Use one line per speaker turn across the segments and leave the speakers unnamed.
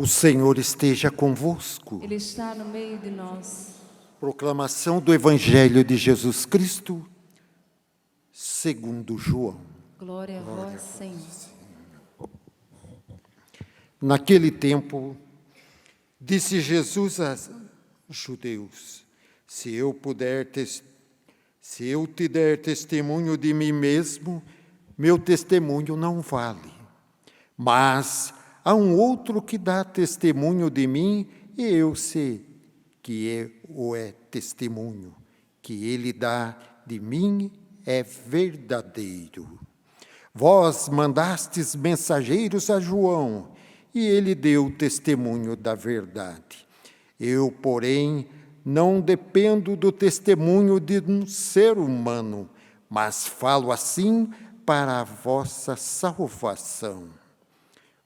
O Senhor esteja convosco.
Ele está no meio de nós.
Proclamação do Evangelho de Jesus Cristo, segundo João.
Glória a vós, Senhor.
Naquele tempo, disse Jesus aos judeus: se eu te der testemunho de mim mesmo, meu testemunho não vale. Mas há um outro que dá testemunho de mim, e eu sei que é testemunho que ele dá de mim é verdadeiro. Vós mandastes mensageiros a João, e ele deu testemunho da verdade. Eu, porém, não dependo do testemunho de um ser humano, mas falo assim para a vossa salvação.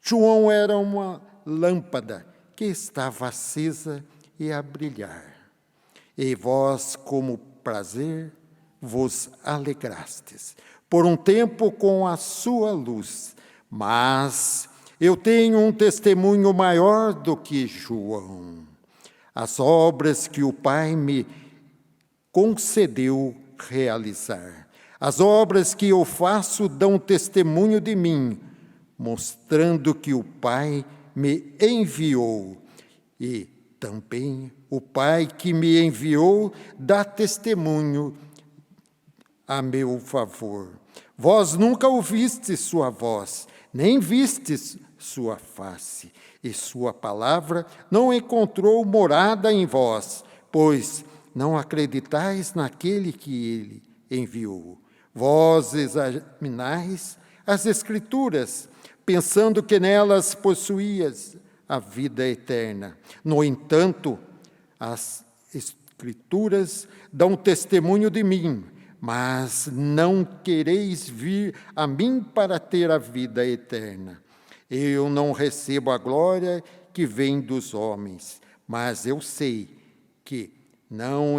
João era uma lâmpada que estava acesa e a brilhar. E vós, como prazer, vos alegrastes por um tempo com a sua luz. Mas eu tenho um testemunho maior do que João. As obras que o Pai me concedeu realizar. As obras que eu faço dão testemunho de mim, mostrando que o Pai me enviou. E também o Pai que me enviou dá testemunho a meu favor. Vós nunca ouvistes sua voz, nem vistes sua face, e sua palavra não encontrou morada em vós, pois não acreditais naquele que ele enviou. Vós examinais as Escrituras, pensando que nelas possuías a vida eterna. No entanto, as Escrituras dão testemunho de mim, mas não quereis vir a mim para ter a vida eterna. Eu não recebo a glória que vem dos homens, mas eu sei que não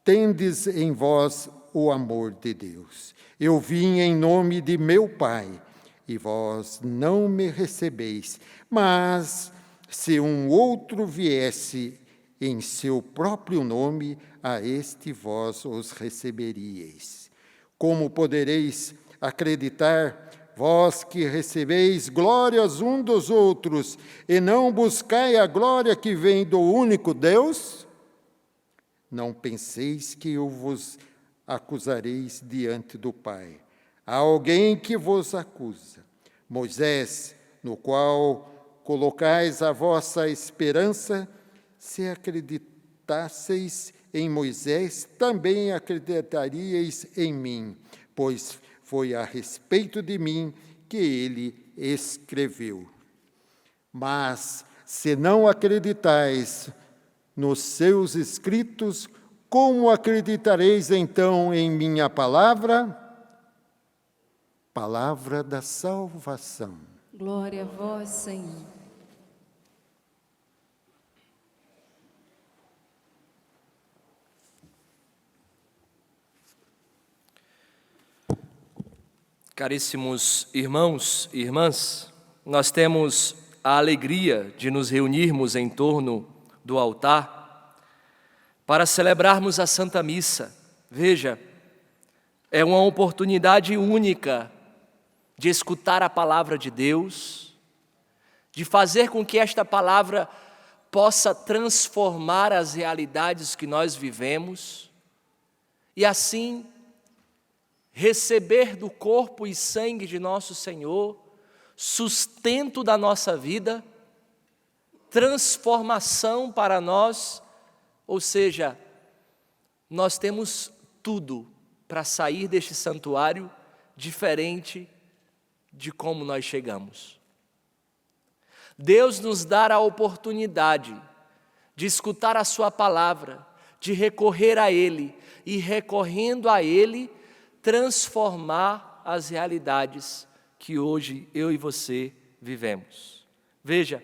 tendes em vós o amor de Deus. Eu vim em nome de meu Pai, e vós não me recebeis. Mas se um outro viesse em seu próprio nome, a este vós os receberíeis. Como podereis acreditar, vós que recebeis glórias um dos outros, e não buscai a glória que vem do único Deus? Não penseis que eu vos acusareis diante do Pai. Há alguém que vos acusa, Moisés, no qual colocais a vossa esperança. Se acreditasseis em Moisés, também acreditaríeis em mim, pois foi a respeito de mim que ele escreveu. Mas, se não acreditais nos seus escritos, como acreditareis então em minha palavra? Palavra da salvação.
Glória a vós, Senhor.
Caríssimos irmãos e irmãs, nós temos a alegria de nos reunirmos em torno do altar para celebrarmos a Santa Missa. Veja, é uma oportunidade única de escutar a palavra de Deus, de fazer com que esta palavra possa transformar as realidades que nós vivemos e assim receber do corpo e sangue de nosso Senhor sustento da nossa vida, transformação para nós, ou seja, nós temos tudo para sair deste santuário diferente de como nós chegamos. Deus nos dá a oportunidade de escutar a sua palavra, de recorrer a Ele e, recorrendo a Ele, transformar as realidades que hoje eu e você vivemos. Veja,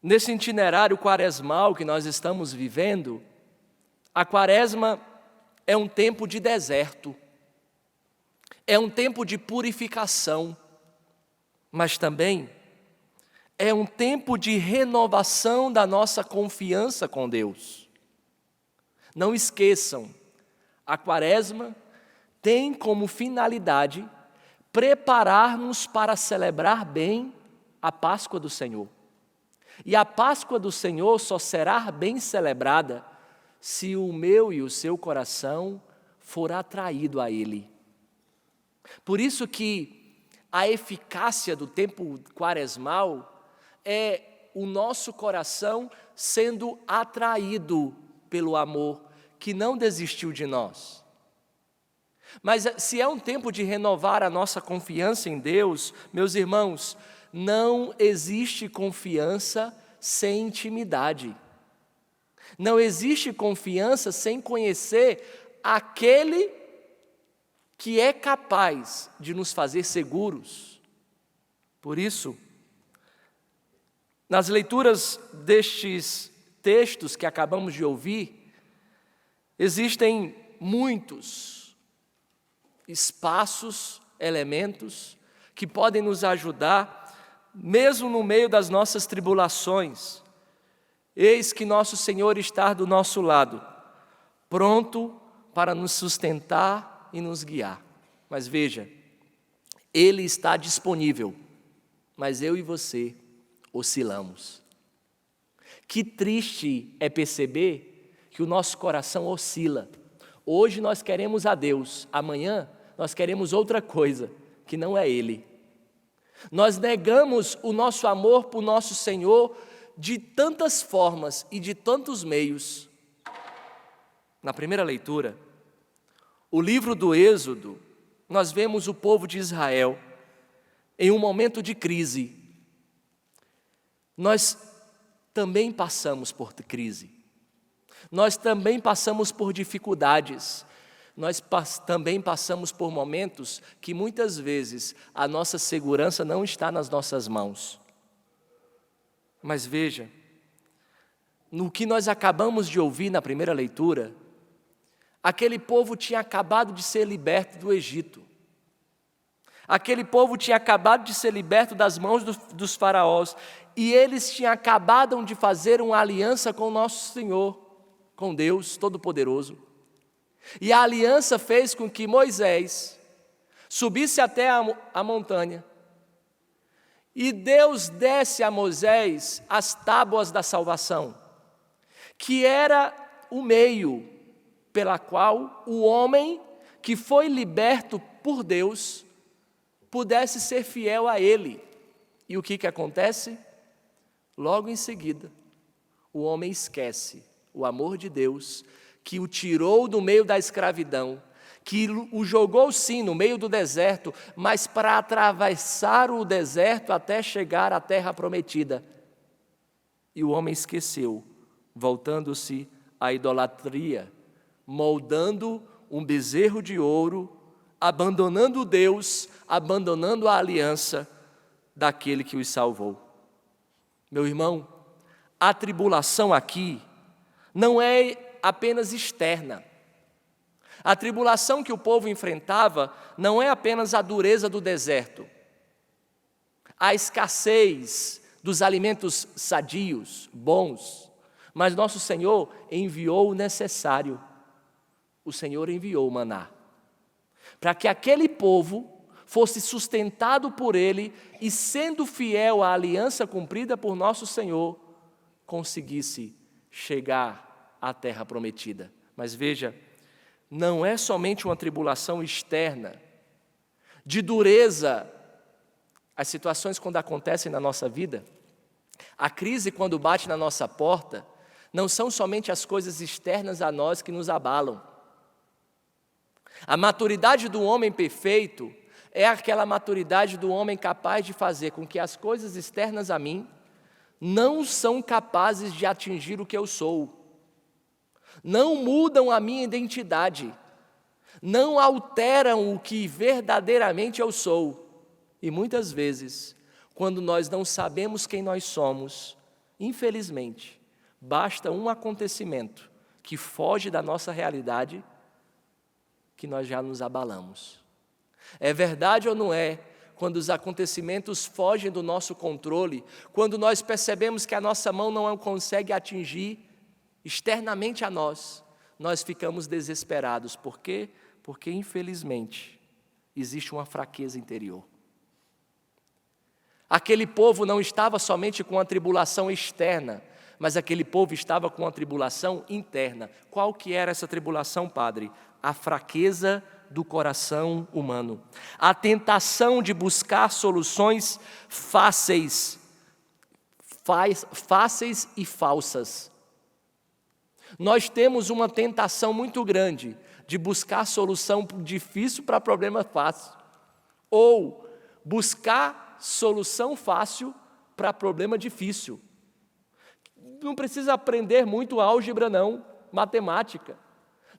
nesse itinerário quaresmal que nós estamos vivendo, a quaresma é um tempo de deserto, é um tempo de purificação, mas também É um tempo de renovação da nossa confiança com Deus. Não esqueçam, a Quaresma tem como finalidade preparar-nos para celebrar bem a Páscoa do Senhor. E a Páscoa do Senhor só será bem celebrada se o meu e o seu coração for atraído a Ele. Por isso que a eficácia do tempo quaresmal é o nosso coração sendo atraído pelo amor que não desistiu de nós. Mas se é um tempo de renovar a nossa confiança em Deus, meus irmãos, não existe confiança sem intimidade. Não existe confiança sem conhecer aquele que é capaz de nos fazer seguros. Por isso, nas leituras destes textos que acabamos de ouvir, existem muitos espaços, elementos que podem nos ajudar, mesmo no meio das nossas tribulações. Eis que nosso Senhor está do nosso lado, pronto para nos sustentar e nos guiar. Mas veja, Ele está disponível, mas eu e você oscilamos. Que triste é perceber que o nosso coração oscila. Hoje nós queremos a Deus, amanhã nós queremos outra coisa, que não é Ele. Nós negamos o nosso amor por nosso Senhor de tantas formas e de tantos meios. Na primeira leitura, o livro do Êxodo, nós vemos o povo de Israel em um momento de crise. Nós também passamos por crise. Nós também passamos por dificuldades. Nós também passamos por momentos que muitas vezes a nossa segurança não está nas nossas mãos. Mas veja, no que nós acabamos de ouvir na primeira leitura, aquele povo tinha acabado de ser liberto do Egito. Aquele povo tinha acabado de ser liberto das mãos dos faraós. E eles tinham acabado de fazer uma aliança com o nosso Senhor, com Deus Todo-Poderoso. E a aliança fez com que Moisés subisse até a montanha. E Deus desse a Moisés as tábuas da salvação, que era o meio pela qual o homem que foi liberto por Deus pudesse ser fiel a Ele. E o que acontece? Logo em seguida, o homem esquece o amor de Deus, que o tirou do meio da escravidão, que o jogou sim no meio do deserto, mas para atravessar o deserto até chegar à terra prometida. E o homem esqueceu, voltando-se à idolatria, moldando um bezerro de ouro, abandonando Deus, abandonando a aliança daquele que os salvou. Meu irmão, a tribulação aqui não é apenas externa. A tribulação que o povo enfrentava não é apenas a dureza do deserto, a escassez dos alimentos sadios, bons, mas nosso Senhor enviou o necessário. O Senhor enviou o maná, para que aquele povo fosse sustentado por Ele e, sendo fiel à aliança cumprida por nosso Senhor, conseguisse chegar à terra prometida. Mas veja, não é somente uma tribulação externa, de dureza, as situações quando acontecem na nossa vida, a crise quando bate na nossa porta, não são somente as coisas externas a nós que nos abalam. A maturidade do homem perfeito é aquela maturidade do homem capaz de fazer com que as coisas externas a mim não são capazes de atingir o que eu sou. Não mudam a minha identidade, não alteram o que verdadeiramente eu sou. E muitas vezes, quando nós não sabemos quem nós somos, infelizmente, basta um acontecimento que foge da nossa realidade, que nós já nos abalamos. É verdade ou não é? quando os acontecimentos fogem do nosso controle, quando nós percebemos que a nossa mão não consegue atingir externamente a nós, nós ficamos desesperados. Por quê? Porque, infelizmente, existe uma fraqueza interior. Aquele povo não estava somente com a tribulação externa, mas aquele povo estava com a tribulação interna. Qual que era essa tribulação, padre? A fraqueza do coração humano. A tentação de buscar soluções fáceis e falsas. Nós temos uma tentação muito grande de buscar solução difícil para problema fácil, ou buscar solução fácil para problema difícil. Não precisa aprender muito álgebra não, matemática.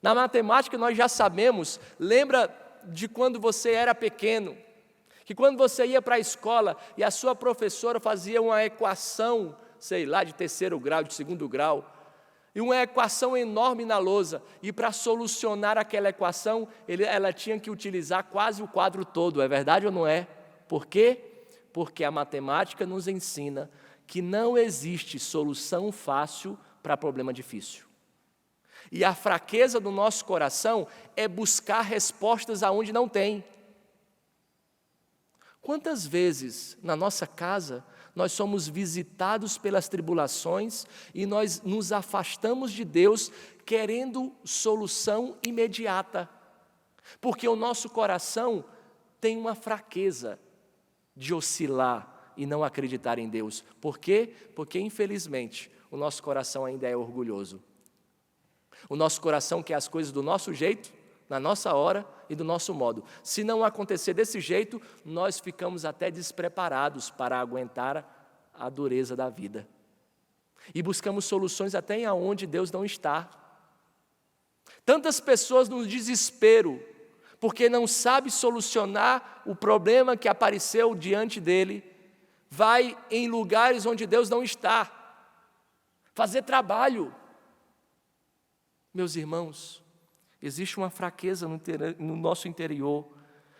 Na matemática nós já sabemos, lembra de quando você era pequeno, que quando você ia para a escola e a sua professora fazia uma equação, sei lá, de terceiro grau, de segundo grau, e uma equação enorme na lousa, e para solucionar aquela equação, ela tinha que utilizar quase o quadro todo, é verdade ou não é? Por quê? Porque a matemática nos ensina que não existe solução fácil para problema difícil. E a fraqueza do nosso coração é buscar respostas aonde não tem. Quantas vezes na nossa casa nós somos visitados pelas tribulações e nós nos afastamos de Deus querendo solução imediata? Porque o nosso coração tem uma fraqueza de oscilar e não acreditar em Deus. Por quê? Porque, infelizmente, o nosso coração ainda é orgulhoso. O nosso coração quer as coisas do nosso jeito, na nossa hora e do nosso modo. Se não acontecer desse jeito, nós ficamos até despreparados para aguentar a dureza da vida. E buscamos soluções até em onde Deus não está. Tantas pessoas no desespero, porque não sabe solucionar o problema que apareceu diante dele, vai em lugares onde Deus não está, fazer trabalho. Meus irmãos, existe uma fraqueza no nosso interior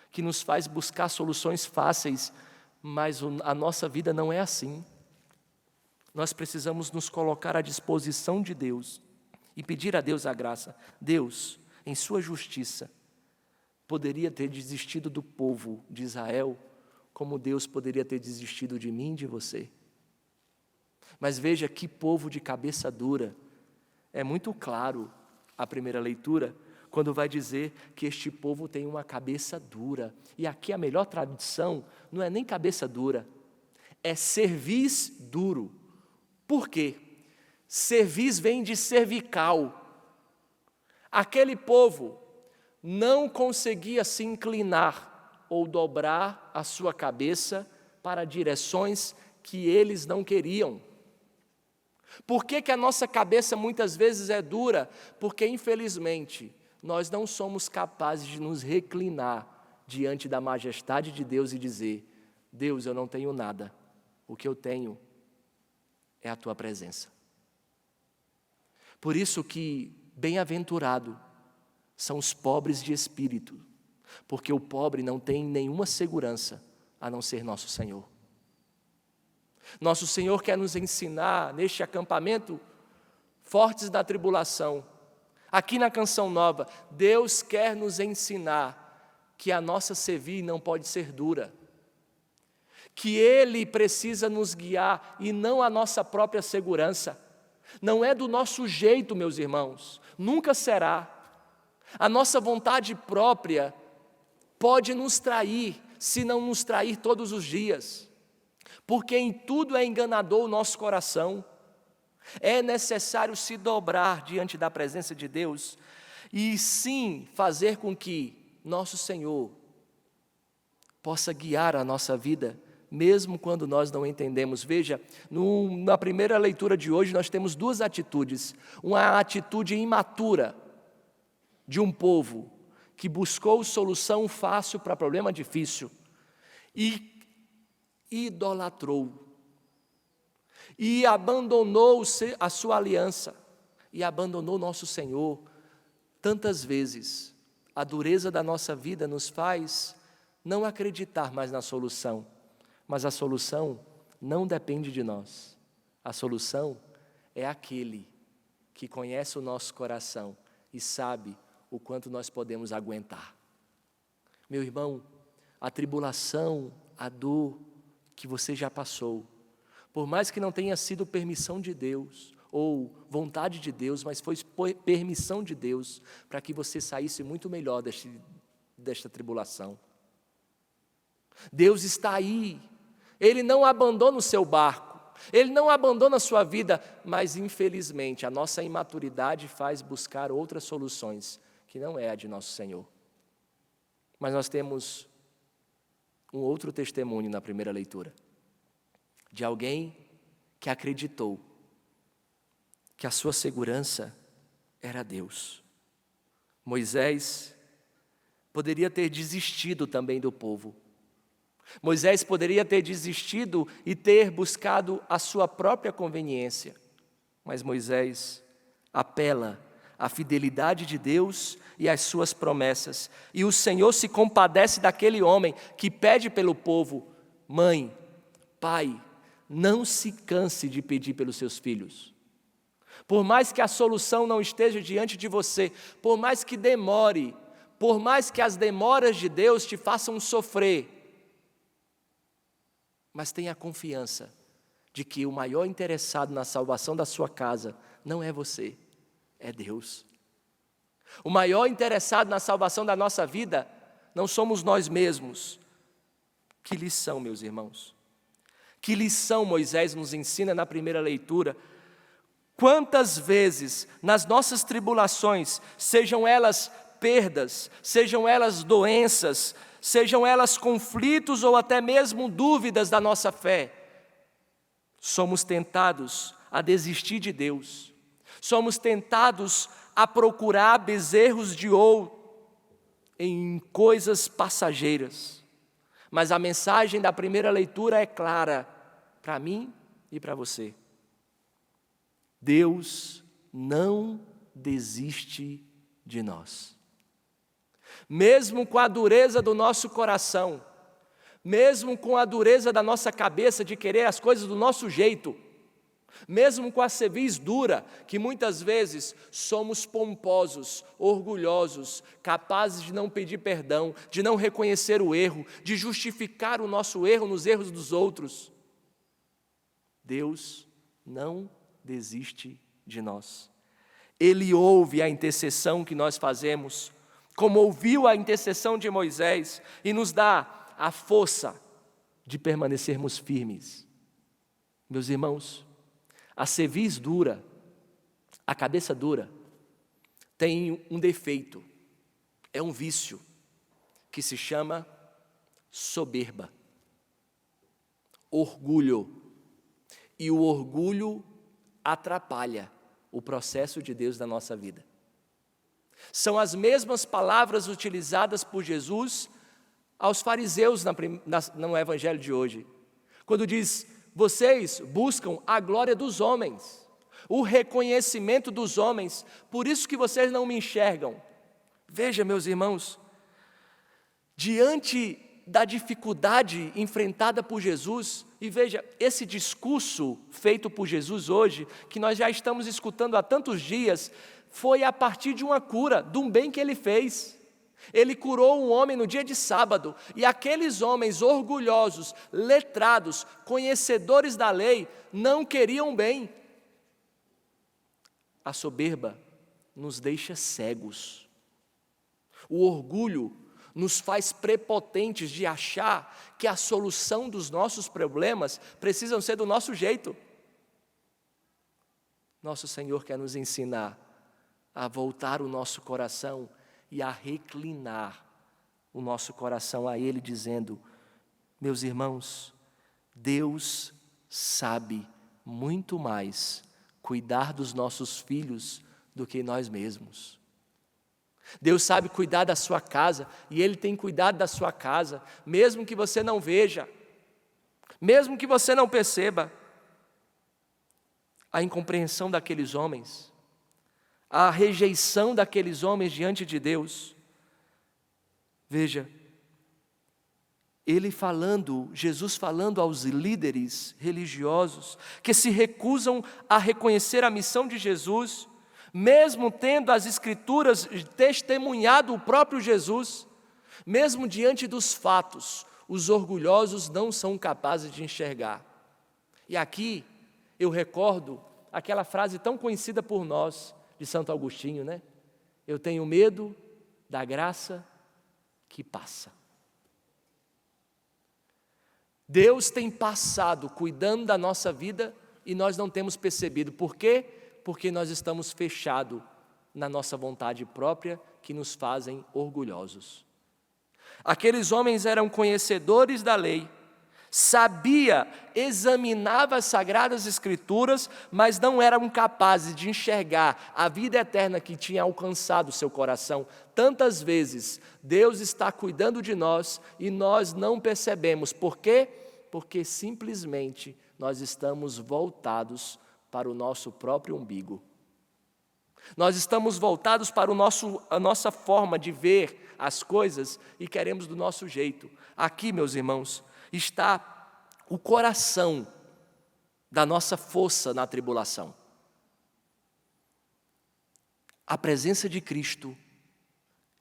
que nos faz buscar soluções fáceis, mas a nossa vida não é assim. Nós precisamos nos colocar à disposição de Deus e pedir a Deus a graça. Deus, em sua justiça, poderia ter desistido do povo de Israel, como Deus poderia ter desistido de mim e de você. Mas veja que povo de cabeça dura. É muito claro a primeira leitura, quando vai dizer que este povo tem uma cabeça dura. E aqui a melhor tradução não é nem cabeça dura, é cerviz duro. Por quê? Cerviz vem de cervical. Aquele povo não conseguia se inclinar ou dobrar a sua cabeça para direções que eles não queriam. Por que a nossa cabeça muitas vezes é dura? Porque, infelizmente, nós não somos capazes de nos reclinar diante da majestade de Deus e dizer: Deus, eu não tenho nada, o que eu tenho é a Tua presença. Por isso que bem-aventurado são os pobres de espírito, porque o pobre não tem nenhuma segurança a não ser nosso Senhor. Nosso Senhor quer nos ensinar, neste acampamento, Fortes da Tribulação, aqui na Canção Nova, Deus quer nos ensinar que a nossa cerviz não pode ser dura, que Ele precisa nos guiar e não a nossa própria segurança. Não é do nosso jeito, meus irmãos, nunca será. A nossa vontade própria pode nos trair, se não nos trair todos os dias. Porque em tudo é enganador o nosso coração. É necessário se dobrar diante da presença de Deus e sim fazer com que nosso Senhor possa guiar a nossa vida, mesmo quando nós não entendemos. Veja, na primeira leitura de hoje nós temos duas atitudes. Uma atitude imatura de um povo que buscou solução fácil para problema difícil e idolatrou, e abandonou a sua aliança, e abandonou nosso Senhor. Tantas vezes, a dureza da nossa vida nos faz não acreditar mais na solução, mas a solução não depende de nós. A solução é aquele que conhece o nosso coração e sabe o quanto nós podemos aguentar. Meu irmão, a tribulação, a dor que você já passou, por mais que não tenha sido permissão de Deus ou vontade de Deus, mas foi permissão de Deus para que você saísse muito melhor desta tribulação. Deus está aí, Ele não abandona o seu barco, Ele não abandona a sua vida, mas infelizmente a nossa imaturidade faz buscar outras soluções, que não é a de nosso Senhor. Mas nós temos um outro testemunho na primeira leitura, de alguém que acreditou que a sua segurança era Deus. Moisés poderia ter desistido também do povo. Moisés poderia ter desistido e ter buscado a sua própria conveniência. Mas Moisés apela à fidelidade de Deus e às suas promessas. E o Senhor se compadece daquele homem que pede pelo povo: mãe, pai, não se canse de pedir pelos seus filhos. Por mais que a solução não esteja diante de você, por mais que demore, por mais que as demoras de Deus te façam sofrer, mas tenha confiança de que o maior interessado na salvação da sua casa não é você, é Deus. O maior interessado na salvação da nossa vida não somos nós mesmos. Que lição, meus irmãos! Que lição Moisés nos ensina na primeira leitura. Quantas vezes nas nossas tribulações, sejam elas perdas, sejam elas doenças, sejam elas conflitos ou até mesmo dúvidas da nossa fé, somos tentados a desistir de Deus, somos tentados a procurar bezerros de ouro em coisas passageiras. Mas a mensagem da primeira leitura é clara para mim e para você. Deus não desiste de nós. Mesmo com a dureza do nosso coração, mesmo com a dureza da nossa cabeça de querer as coisas do nosso jeito, mesmo com a cerviz dura, que muitas vezes somos pomposos, orgulhosos, capazes de não pedir perdão, de não reconhecer o erro, de justificar o nosso erro nos erros dos outros, Deus não desiste de nós. Ele ouve a intercessão que nós fazemos, como ouviu a intercessão de Moisés, e nos dá a força de permanecermos firmes. Meus irmãos, a cerviz dura, a cabeça dura, tem um defeito, é um vício, que se chama soberba, orgulho. E o orgulho atrapalha o processo de Deus na nossa vida. São as mesmas palavras utilizadas por Jesus aos fariseus no evangelho de hoje, quando diz: vocês buscam a glória dos homens, o reconhecimento dos homens, por isso que vocês não me enxergam. Veja, meus irmãos, diante da dificuldade enfrentada por Jesus, e veja, esse discurso feito por Jesus hoje, que nós já estamos escutando há tantos dias, foi a partir de uma cura, de um bem que Ele fez. Ele curou um homem no dia de sábado, e aqueles homens orgulhosos, letrados, conhecedores da lei, não queriam bem. A soberba nos deixa cegos. O orgulho nos faz prepotentes de achar que a solução dos nossos problemas precisam ser do nosso jeito. Nosso Senhor quer nos ensinar a voltar o nosso coração e a reclinar o nosso coração a Ele, dizendo: meus irmãos, Deus sabe muito mais cuidar dos nossos filhos do que nós mesmos. Deus sabe cuidar da sua casa, e Ele tem cuidado da sua casa, mesmo que você não veja, mesmo que você não perceba. A incompreensão daqueles homens, a rejeição daqueles homens diante de Deus. Veja, Jesus falando aos líderes religiosos que se recusam a reconhecer a missão de Jesus, mesmo tendo as Escrituras testemunhado o próprio Jesus, mesmo diante dos fatos, os orgulhosos não são capazes de enxergar. E aqui eu recordo aquela frase tão conhecida por nós, de Santo Agostinho, né? Eu tenho medo da graça que passa. Deus tem passado cuidando da nossa vida e nós não temos percebido. Por quê? Porque nós estamos fechados na nossa vontade própria, que nos fazem orgulhosos. Aqueles homens eram conhecedores da lei, examinava as Sagradas Escrituras, mas não eram capazes de enxergar a vida eterna que tinha alcançado o seu coração. Tantas vezes Deus está cuidando de nós e nós não percebemos. Por quê? Porque simplesmente nós estamos voltados para o nosso próprio umbigo. Nós estamos voltados para a nossa forma de ver as coisas e queremos do nosso jeito. Aqui, meus irmãos, está o coração da nossa força na tribulação. A presença de Cristo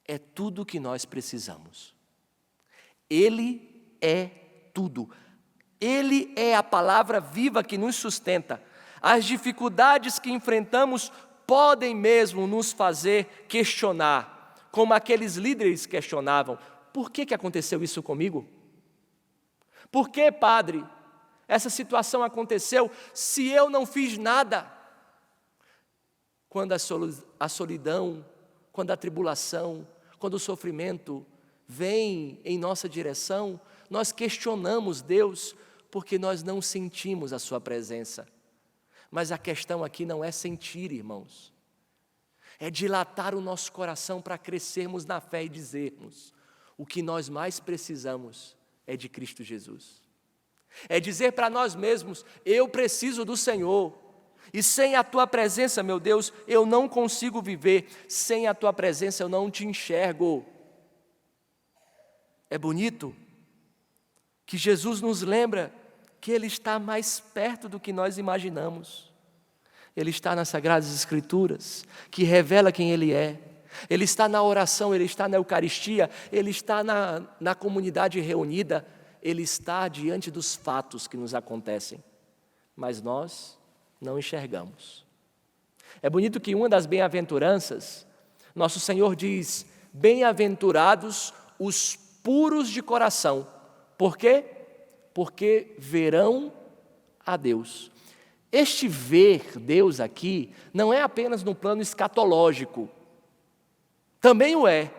é tudo o que nós precisamos. Ele é tudo. Ele é a palavra viva que nos sustenta. As dificuldades que enfrentamos podem mesmo nos fazer questionar, como aqueles líderes questionavam: por que aconteceu isso comigo? Por que, padre, essa situação aconteceu se eu não fiz nada? Quando a solidão, quando a tribulação, quando o sofrimento vem em nossa direção, nós questionamos Deus porque nós não sentimos a sua presença. Mas a questão aqui não é sentir, irmãos. É dilatar o nosso coração para crescermos na fé e dizermos: o que nós mais precisamos é de Cristo Jesus. É dizer para nós mesmos: eu preciso do Senhor. E sem a Tua presença, meu Deus, eu não consigo viver. Sem a Tua presença eu não te enxergo. É bonito que Jesus nos lembra que Ele está mais perto do que nós imaginamos. Ele está nas Sagradas Escrituras, que revela quem Ele é. Ele está na oração, Ele está na Eucaristia, Ele está na comunidade reunida, Ele está diante dos fatos que nos acontecem. Mas nós não enxergamos. É bonito que uma das bem-aventuranças, nosso Senhor diz: bem-aventurados os puros de coração. Por quê? Porque verão a Deus. Este ver Deus aqui não é apenas no plano escatológico, também o é.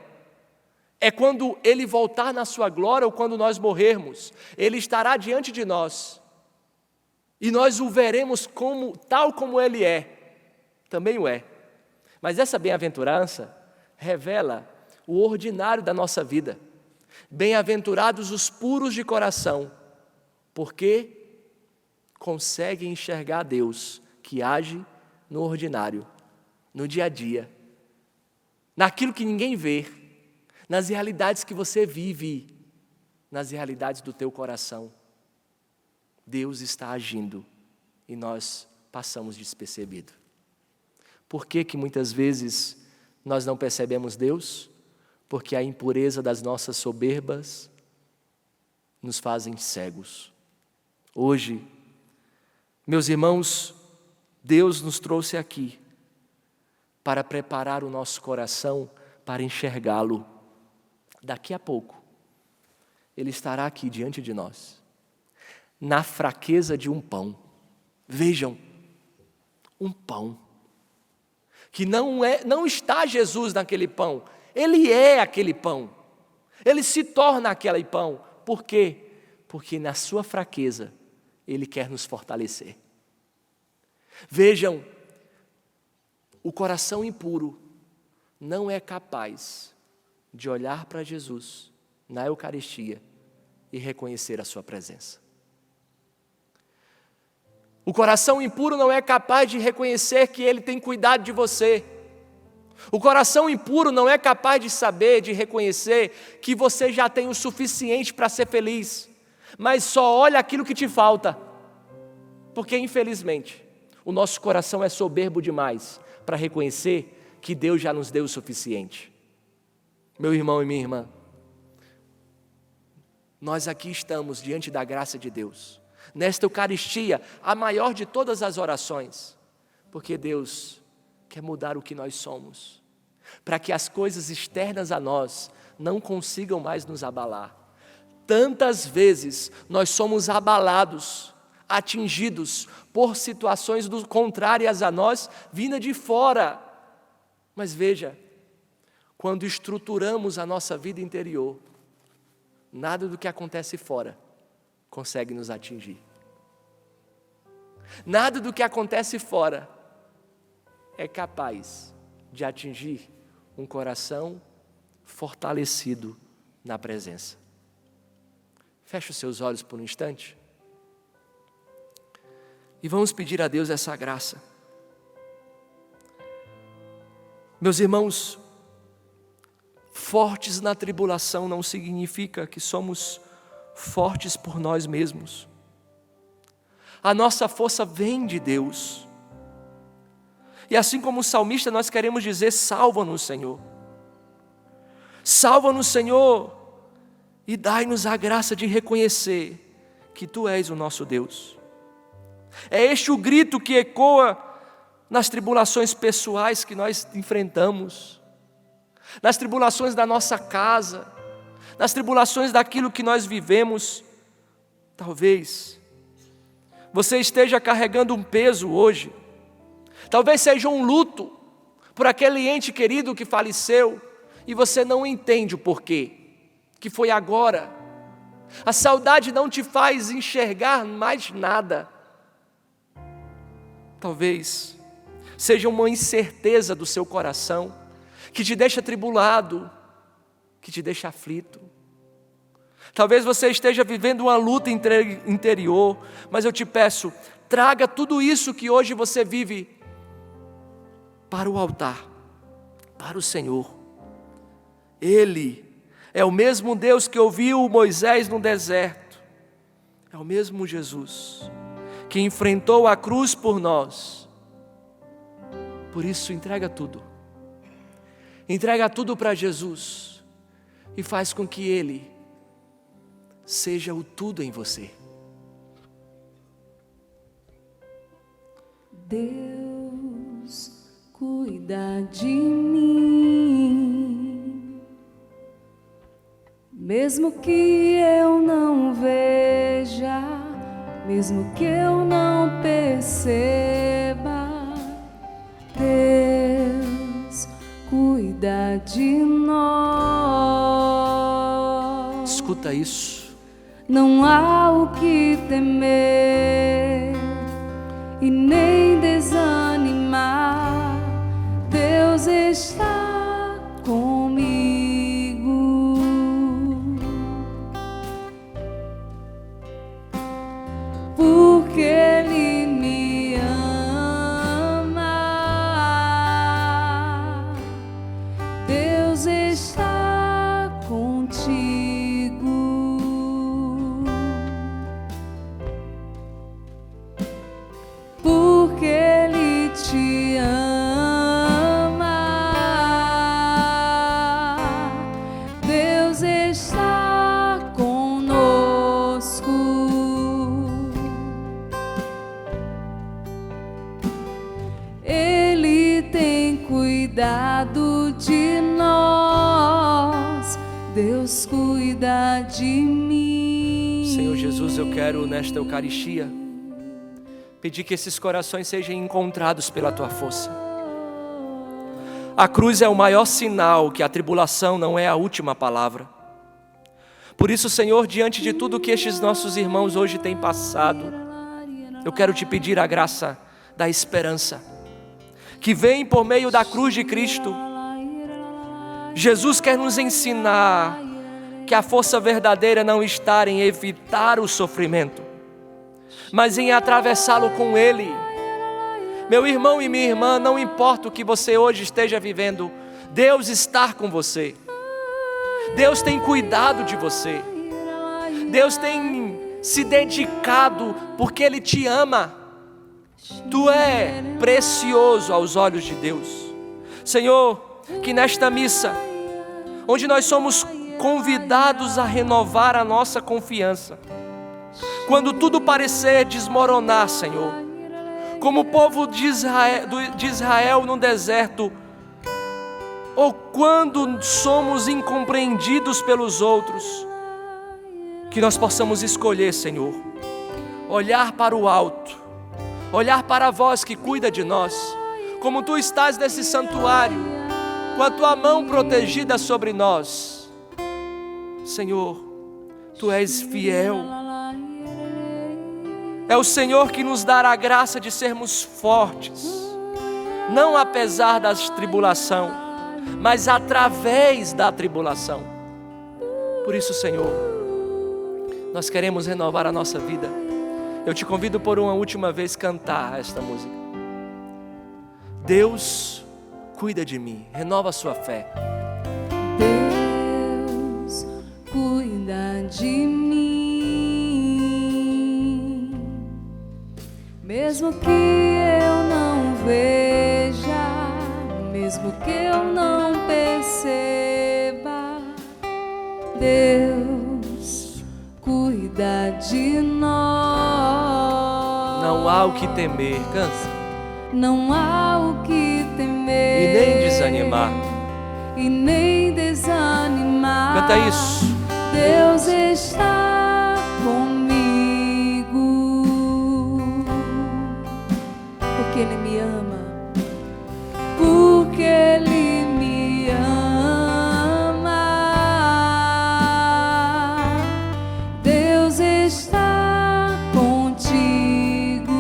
É quando Ele voltar na sua glória ou quando nós morrermos, Ele estará diante de nós e nós o veremos tal como Ele é, também o é. Mas essa bem-aventurança revela o ordinário da nossa vida. Bem-aventurados os puros de coração, porque conseguem enxergar Deus que age no ordinário, no dia a dia, naquilo que ninguém vê, nas realidades que você vive, nas realidades do teu coração. Deus está agindo e nós passamos despercebido. Por que muitas vezes nós não percebemos Deus? Porque a impureza das nossas soberbas nos fazem cegos. Hoje, meus irmãos, Deus nos trouxe aqui para preparar o nosso coração para enxergá-lo. Daqui a pouco, Ele estará aqui diante de nós, na fraqueza de um pão. Vejam, um pão, que não está Jesus naquele pão, Ele é aquele pão, Ele se torna aquele pão. Por quê? Porque na sua fraqueza, Ele quer nos fortalecer. Vejam, o coração impuro não é capaz de olhar para Jesus na Eucaristia e reconhecer a sua presença. O coração impuro não é capaz de reconhecer que Ele tem cuidado de você. O coração impuro não é capaz de saber, de reconhecer que você já tem o suficiente para ser feliz, mas só olha aquilo que te falta. Porque, infelizmente, o nosso coração é soberbo demais para reconhecer que Deus já nos deu o suficiente. Meu irmão e minha irmã, nós aqui estamos diante da graça de Deus, nesta Eucaristia, a maior de todas as orações, porque Deus quer mudar o que nós somos, para que as coisas externas a nós não consigam mais nos abalar. Tantas vezes nós somos abalados, atingidos por situações contrárias a nós, vinda de fora. Mas veja, quando estruturamos a nossa vida interior, nada do que acontece fora consegue nos atingir. Nada do que acontece fora é capaz de atingir um coração fortalecido na presença. Feche os seus olhos por um instante e vamos pedir a Deus essa graça. Meus irmãos, fortes na tribulação não significa que somos fortes por nós mesmos. A nossa força vem de Deus. E assim como o salmista, nós queremos dizer: salva-nos, Senhor. Salva-nos, Senhor, e dai-nos a graça de reconhecer que Tu és o nosso Deus. É este o grito que ecoa nas tribulações pessoais que nós enfrentamos, nas tribulações da nossa casa, nas tribulações daquilo que nós vivemos. Talvez você esteja carregando um peso hoje, talvez seja um luto por aquele ente querido que faleceu e você não entende o porquê, que foi agora. A saudade não te faz enxergar mais nada. Talvez seja uma incerteza do seu coração que te deixa atribulado, que te deixa aflito. Talvez você esteja vivendo uma luta interior, mas eu te peço, traga tudo isso que hoje você vive para o altar, para o Senhor. Ele é o mesmo Deus que ouviu Moisés no deserto, é o mesmo Jesus que enfrentou a cruz por nós. Por isso, entrega tudo para Jesus e faz com que Ele seja o tudo em você.
Deus cuida de mim, mesmo que eu não veja, mesmo que eu não perceba. Deus cuida de nós.
Escuta isso.
Não há o que temer e nem desanimar. Deus está comigo. Porque Ele me ama. Deus está contigo. Porque Ele te ama. Deus está conosco. Ele tem cuidado de nós. Deus cuida de mim.
Senhor Jesus, eu quero nesta Eucaristia pedir que esses corações sejam encontrados pela Tua força. A cruz é o maior sinal que a tribulação não é a última palavra. Por isso, Senhor, diante de tudo que estes nossos irmãos hoje têm passado, eu quero Te pedir a graça da esperança, que vem por meio da cruz de Cristo. Jesus quer nos ensinar que a força verdadeira não está em evitar o sofrimento, mas em atravessá-lo com Ele. Meu irmão e minha irmã, não importa o que você hoje esteja vivendo, Deus está com você. Deus tem cuidado de você. Deus tem se dedicado porque Ele te ama. Tu é precioso aos olhos de Deus. Senhor, que nesta missa, onde nós somos convidados a renovar a nossa confiança, quando tudo parecer desmoronar, Senhor, como o povo de Israel no deserto, ou quando somos incompreendidos pelos outros, que nós possamos escolher, Senhor, olhar para o alto, olhar para a voz que cuida de nós, como Tu estás nesse santuário, com a Tua mão protegida sobre nós. Senhor, Tu és fiel. É o Senhor que nos dará a graça de sermos fortes, não apesar da tribulação, mas através da tribulação. Por isso, Senhor, nós queremos renovar a nossa vida. Eu te convido por uma última vez cantar esta música. Deus cuida de mim, renova a sua fé.
Deus cuida de mim, mesmo que eu não veja, mesmo que eu não perceba, Deus cuida de nós.
Não há o que temer, cansa.
Não há o que temer
E nem desanimar.
E nem desanimar.
Canta isso.
Deus está comigo, porque Ele me ama, porque Ele me ama. Deus está contigo,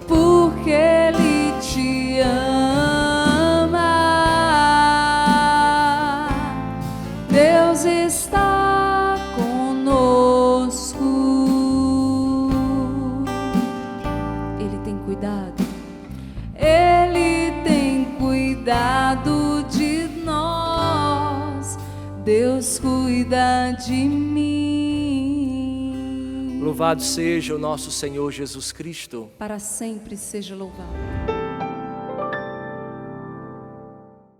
porque Ele te ama. Deus está conosco. Ele tem cuidado. Ele tem cuidado de nós. Deus cuida de mim.
Louvado seja o nosso Senhor Jesus Cristo.
Para sempre seja louvado.